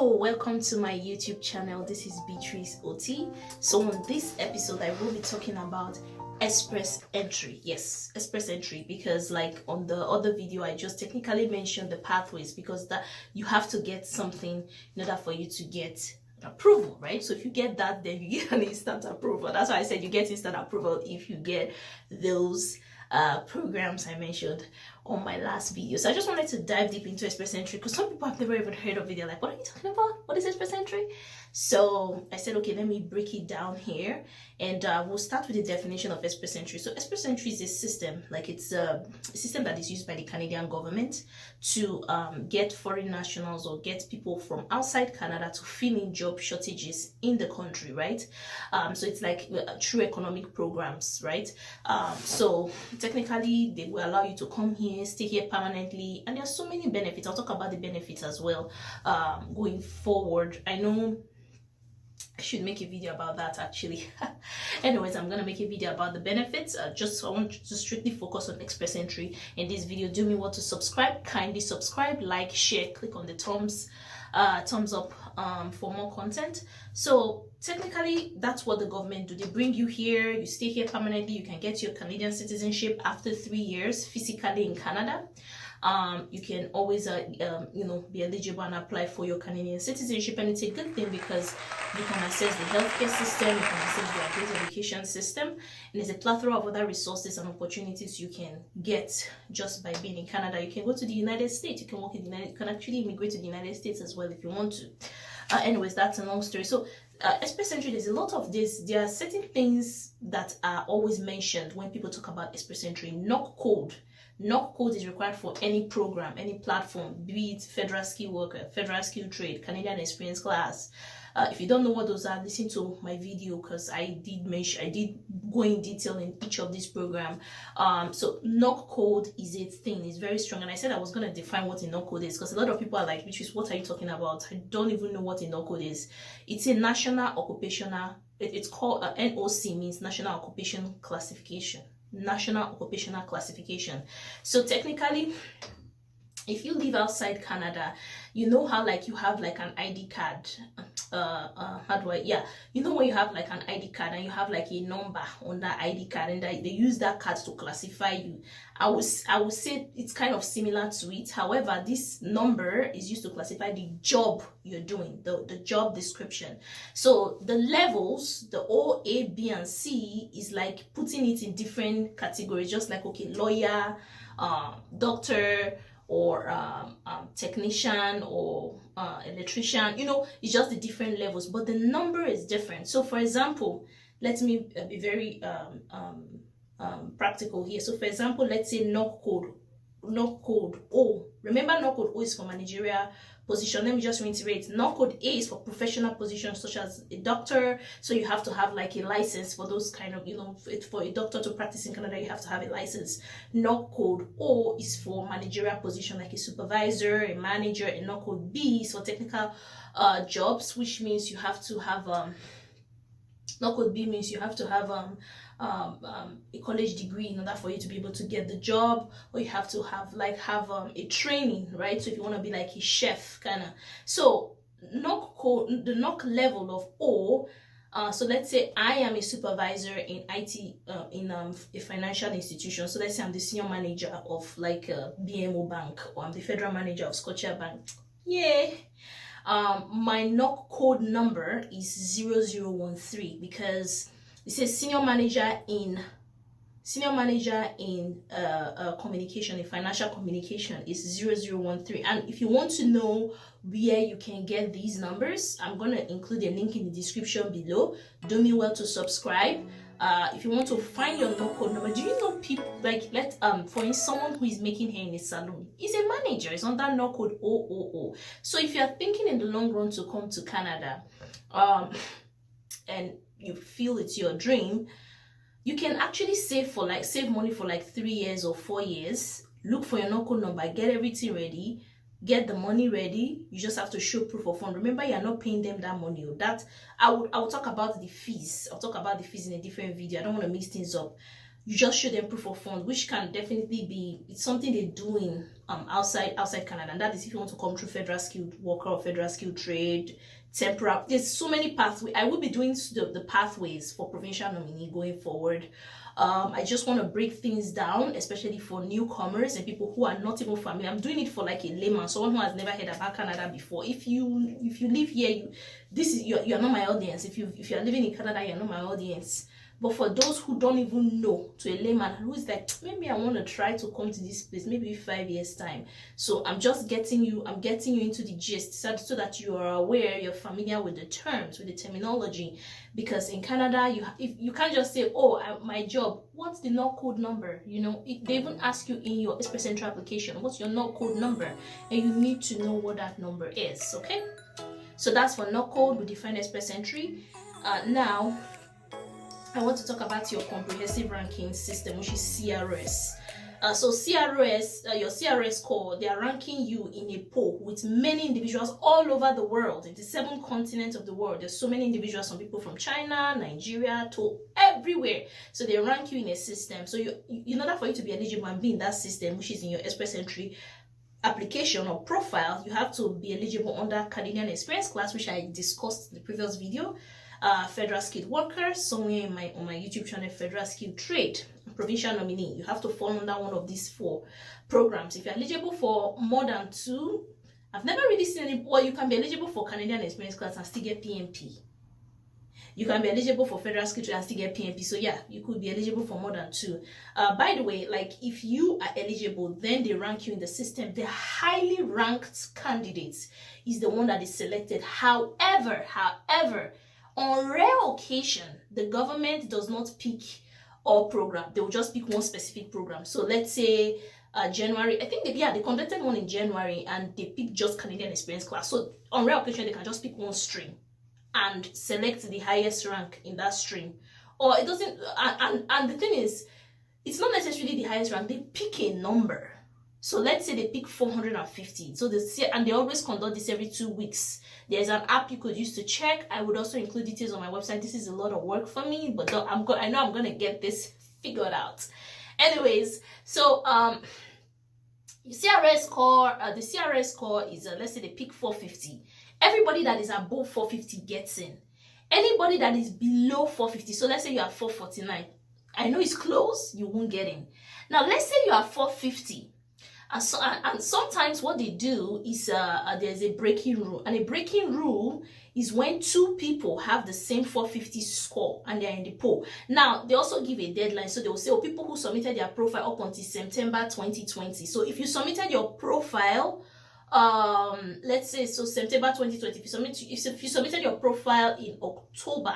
So welcome to my YouTube channel. This is BEATRICE OTIE. So on this episode I will be talking about express entry. Yes, express entry, because like on the other video I just technically mentioned the pathways, because that you have to get something in order for you to get approval, right? So if you get that, then you get an instant approval. That's why I said you get instant approval if you get those programs I mentioned on my last video. So I just wanted to dive deep into express entry because some people have never even heard of it. They're like, what are you talking about? What is express entry? So I said, okay, let me break it down here, and we'll start with the definition of express entry. So express entry is a system, like it's a system that is used by the Canadian government to get foreign nationals or get people from outside Canada to fill in job shortages in the country, right? So it's like true economic programs, right? So technically they will allow you to come here, stay here permanently, and there's so many benefits. I'll talk about the benefits as well going forward. I know I should make a video about that actually. Anyways, I'm gonna make a video about the benefits. I want to strictly focus on express entry in this video. Do me well to subscribe. Kindly subscribe, like, share, click on the thumbs up for more content. So technically that's what the government do. They bring you here, you stay here permanently, you can get your Canadian citizenship after 3 years physically in Canada. You can always be eligible and apply for your Canadian citizenship, and it's a good thing because you can access the healthcare system, you can access the great education system, and there's a plethora of other resources and opportunities you can get just by being in Canada. You can go to the United States, you can work in the United, you can actually immigrate to the United States as well if you want to. Anyways, that's a long story. So express entry, there's a lot of this. There are certain things that are always mentioned when people talk about express entry. NOC code. NOC code is required for any program, any platform, be it federal skill worker, federal skill trade, Canadian experience class. If you don't know what those are, listen to my video because I did go in detail in each of these programs. So NOC code is a thing, it's very strong, and I said I was going to define what a NOC code is because a lot of people are like, which is what are you talking about? I don't even know what a NOC code is. It's a national occupational, it's called NOC, means National Occupation Classification. National Occupational Classification. So technically, if you live outside Canada, you know how like you have like an ID card. You know when you have like an ID card and you have like a number on that ID card, and they use that card to classify you. I would say it's kind of similar to it. However, this number is used to classify the job you're doing, the job description. So the levels, the O, A, B, and C is like putting it in different categories, just like, okay, lawyer, doctor, or technician, or electrician. You know, it's just the different levels, but the number is different. So for example, let me be very practical here. So for example, let's say NOC code O. Remember, NOC code O is for managerial position. Let me just reiterate. NOC code A is for professional positions such as a doctor. So you have to have like a license for those kind of, for a doctor to practice in Canada, you have to have a license. NOC code O is for managerial position like a supervisor, a manager. And NOC code B is for technical jobs, which means you have to have NOC code B means you have to have a college degree in order for you to be able to get the job, or you have to have a training, right? So if you want to be like a chef kind of. So NOC code, the NOC level of O. So let's say I am a supervisor in IT in a financial institution. So let's say I'm the senior manager of like BMO Bank, or I'm the federal manager of Scotia Bank. Yeah. My NOC code number is 0013 because it says senior manager in communication, in financial communication, is 0013. And if you want to know where you can get these numbers, I'm going to include a link in the description below. Do me well to subscribe. If you want to find your NOC code number, do you know people like for instance, someone who is making hair in a salon is a manager, is on that NOC code 000. So if you are thinking in the long run to come to Canada, and you feel it's your dream, you can actually save money for like 3 years or 4 years. Look for your NOC code number, get everything ready, get the money ready. You just have to show proof of fund. Remember, you're not paying them that money. That I will talk about the fees. I'll talk about the fees in a different video. I don't want to mix things up. you just show them proof of fund, which can definitely be, it's something they do in outside Canada, and that is if you want to come through federal skilled worker or federal skilled trade, temporary. There's so many pathways. I will be doing the pathways for provincial nominee going forward. I just want to break things down, especially for newcomers and people who are not even familiar. I'm doing it for like a layman, someone who has never heard about Canada before. If you live here, you're not my audience. If you are living in Canada, you're not my audience. But for those who don't even know, to a layman who is like, maybe I want to try to come to this place, maybe 5 years time. So I'm just getting you into the gist so that you are aware, you're familiar with the terms, with the terminology. Because in Canada, you can't just say, oh, my job, what's the NOC code number? You know, they even ask you in your Express Entry application, what's your NOC code number? And you need to know what that number is, okay? So that's for NOC code. We define Express Entry. Now, I want to talk about your comprehensive ranking system, which is CRS. So CRS, your CRS score, they are ranking you in a poll with many individuals all over the world, in the 7 continents of the world. There's so many individuals, some people from China, Nigeria, to everywhere. So they rank you in a system. So in order for you to be eligible and be in that system, which is in your Express Entry application or profile, you have to be eligible under Canadian experience class, which I discussed in the previous video. Federal skilled worker, somewhere on my YouTube channel, federal skilled trade, provincial nominee. You have to fall under one of these 4 programs. If you're eligible for more than 2, I've never really seen any. Well, you can be eligible for Canadian experience class and still get PMP. You can be eligible for federal skilled trade and still get PMP. So yeah, you could be eligible for more than 2. By the way, like if you are eligible, then they rank you in the system. The highly ranked candidate is the one that is selected. However, on rare occasion, the government does not pick all program. They will just pick one specific program. So let's say January, I think they conducted one in January and they picked just Canadian experience class. So on rare occasion, they can just pick one stream and select the highest rank in that stream. Or it doesn't, and the thing is, it's not necessarily the highest rank. They pick a number. So let's say they pick 450. So and they always conduct this every 2 weeks. There's an app you could use to check. I would also include details on my website. This is a lot of work for me, but I know I'm going to get this figured out. Anyways, so CRS score, the CRS score is, let's say they pick 450. Everybody that is above 450 gets in. Anybody that is below 450, so let's say you are 449. I know it's close, you won't get in. Now, let's say you are 450. And sometimes what they do is there's a breaking rule. And a breaking rule is when 2 people have the same 450 score and they're in the poll. Now, they also give a deadline. So they will say, oh, people who submitted their profile up until September 2020. So if you submitted your profile, let's say, so September 2020, if you submitted your profile in October,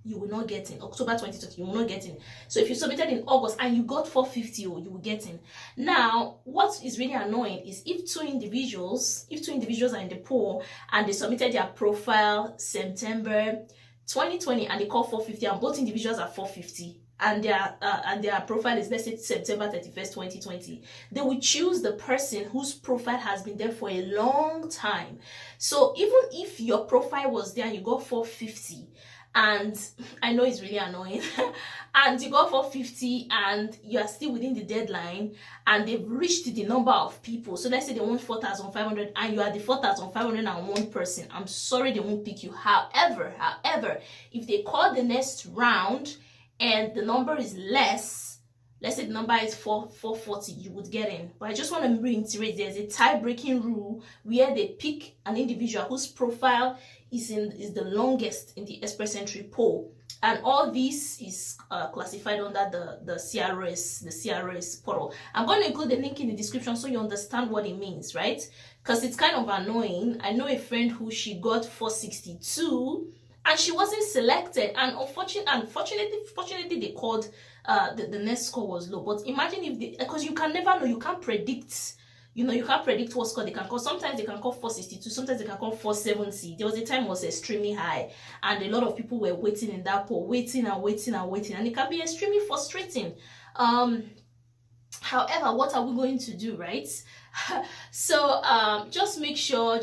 you will not get in. October 2020, you will not get in. So if you submitted in August and you got 450, you will get in. Now, what is really annoying is if two individuals are in the poll and they submitted their profile September 2020 and they call 450 and both individuals are 450 and their profile is, let's say, September 31st, 2020, they will choose the person whose profile has been there for a long time. So even if your profile was there and you got 450, and I know it's really annoying, and you got 450 and you are still within the deadline and they've reached the number of people, so let's say they want 4,500 and you are the 4,501 person, I'm sorry, they won't pick you. However, if they call the next round and the number is less, let's say the number is 440, you would get in. But I just want to reiterate, there's a tie-breaking rule where they pick an individual whose profile is the longest in the Express Entry poll, and all this is classified under the CRS portal. I'm going to include the link in the description so you understand what it means, right? Because it's kind of annoying. I know a friend who she got 462 and she wasn't selected, and unfortunately they called the next score was low. But imagine if because you can never know, you can't predict. You can't predict what score they can call. Sometimes they can call 462, sometimes they can call 470. There was a time it was extremely high, and a lot of people were waiting in that poll, waiting, and it can be extremely frustrating. However, what are we going to do, right? So just make sure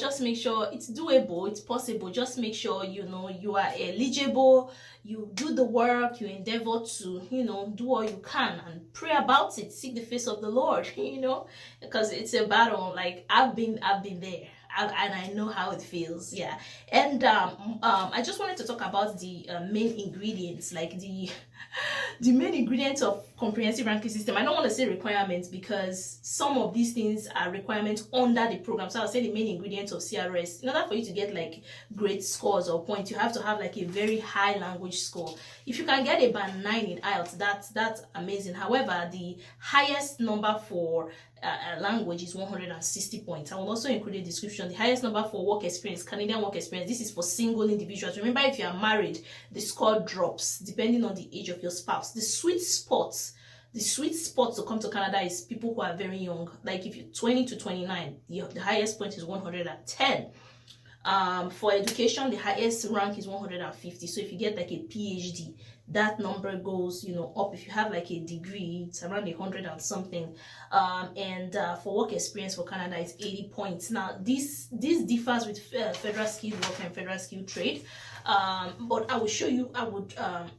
it's doable, it's possible. Just make sure you know you are eligible, you do the work, you endeavor to, you know, do all you can and pray about it, seek the face of the Lord, you know, because it's a battle. Like I've been there, and I know how it feels. Yeah. And I just wanted to talk about the main ingredients, like the main ingredients of comprehensive ranking system. I don't want to say requirements because some of these things are requirements under the program. So I'll say the main ingredients of CRS. In order for you to get like great scores or points, you have to have like a very high language score. If you can get a band 9 in IELTS, that's amazing. However, the highest number for language is 160 points. I will also include a description. The highest number for work experience, Canadian work experience, this is for single individuals. Remember, if you are married, the score drops depending on the age of your spouse. The sweet spot to come to Canada is people who are very young. Like if you're 20 to 29, the highest point is 110. For education, the highest rank is 150. So if you get like a PhD, that number goes, you know, up. If you have like a degree, it's around 100 and something. For work experience for Canada, it's 80 points. Now this differs with federal skilled work and federal skilled trade. But I will show you. I would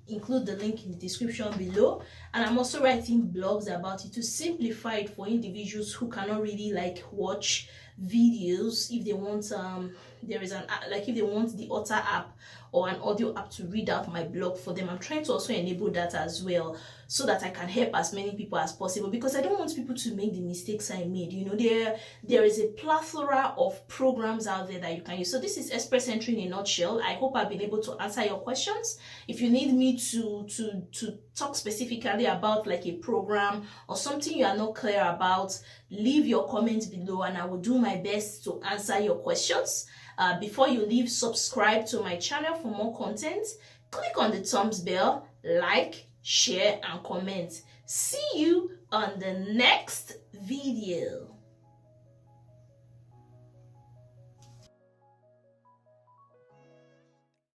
include the link in the description below, and I'm also writing blogs about it to simplify it for individuals who cannot really like watch videos. If they want there is an like if they want the OTIE app or an audio app to read out my blog for them, I'm trying to also enable that as well, so that I can help as many people as possible, because I don't want people to make the mistakes I made. You know, there is a plethora of programs out there that you can use. So this is Express Entry in a nutshell. I hope I've been able to answer your questions. If you need me to talk specifically about like a program or something you are not clear about, leave your comments below and I will do my best to answer your questions. Before you leave, subscribe to my channel for more content. Click on the thumbs bell, like, share, and comment. See you on the next video.